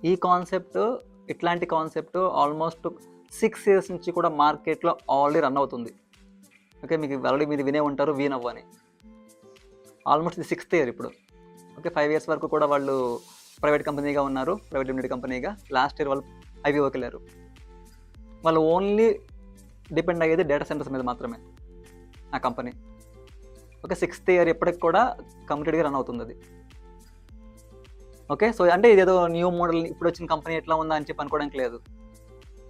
ఈ కాన్సెప్ట్, ఇట్లాంటి concept almost 6 years నుంచి కూడా మార్కెట్లో ఆల్రెడీ రన్ అవుతుంది. ఓకే, మీకు ఆల్రెడీ మీరు వినే ఉంటారు వీనవ్వ అని. ఆల్మోస్ట్ ఇది 6th year ఇప్పుడు. ఓకే, 5 years వరకు కూడా వాళ్ళు ప్రైవేట్ కంపెనీగా ఉన్నారు, ప్రైవేట్ లిమిటెడ్ కంపెనీగా. లాస్ట్ ఇయర్ వాళ్ళు ఐపీఓకి వెళ్ళారు. వాళ్ళు ఓన్లీ డిపెండ్ అయ్యేది డేటా సెంటర్స్ మీద మాత్రమే ఆ కంపెనీ. ఓకే, 6th year ఎప్పటికి కూడా కంప్లీట్గా రన్ అవుతుంది అది. ఓకే, సో అంటే ఇదేదో న్యూ మోడల్ ఇప్పుడు వచ్చిన కంపెనీ ఎట్లా ఉందా అని చెప్పి అనుకోవడానికి లేదు.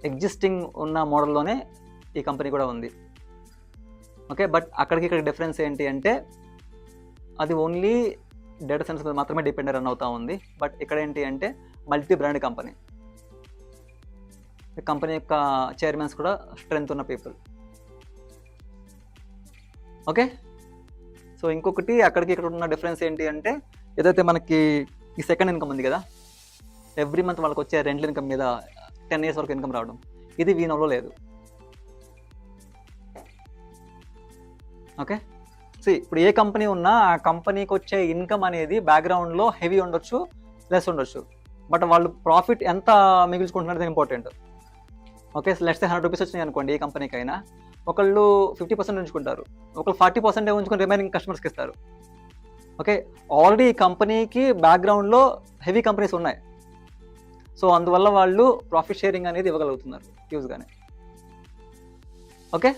ఎగ్జిస్టింగ్ ఉన్న మోడల్లోనే ఈ కంపెనీ కూడా ఉంది. ఓకే, బట్ అక్కడికి ఇక్కడ డిఫరెన్స్ ఏంటి అంటే అది ఓన్లీ డేటా సెంటర్స్ మీద మాత్రమే డిపెండ్ రన్ అవుతూ ఉంది. బట్ ఇక్కడ ఏంటి అంటే మల్టీ బ్రాండ్ కంపెనీ. కంపెనీ యొక్క చైర్మన్స్ కూడా స్ట్రెంత్ ఉన్న పీపుల్. ఓకే, సో ఇంకొకటి అక్కడికి ఇక్కడ ఉన్న డిఫరెన్స్ ఏంటి అంటే ఏదైతే మనకి ఈ సెకండ్ ఇన్కమ్ ఉంది కదా, ఎవ్రీ మంత్ వాళ్ళకి వచ్చే రెంటల్ ఇన్కమ్ మీద 10 years వరకు ఇన్కమ్ రావడం, ఇది వీనోలో లేదు. ఓకే, సో ఇప్పుడు ఏ కంపెనీ ఉన్నా ఆ కంపెనీకి వచ్చే ఇన్కమ్ అనేది బ్యాక్గ్రౌండ్లో హెవీ ఉండొచ్చు, లెస్ ఉండొచ్చు, బట్ వాళ్ళు ప్రాఫిట్ ఎంత మిగిల్చుకుంటున్నారు important. Okay, let's say 100 rupees వచ్చినాయి అనుకోండి ఏ కంపెనీకి అయినా, ఒకళ్ళు 50% ఉంచుకుంటారు, ఒకళ్ళు 40% ఉంచుకొని రిమైనింగ్ కస్టమర్స్కి ఇస్తారు. ఓకే, ఆల్రెడీ ఈ కంపెనీకి బ్యాక్గ్రౌండ్లో హెవీ కంపెనీస్ ఉన్నాయి. సో అందువల్ల వాళ్ళు ప్రాఫిట్ షేరింగ్ అనేది ఇవ్వగలుగుతున్నారు యూజ్గానే. ఓకే.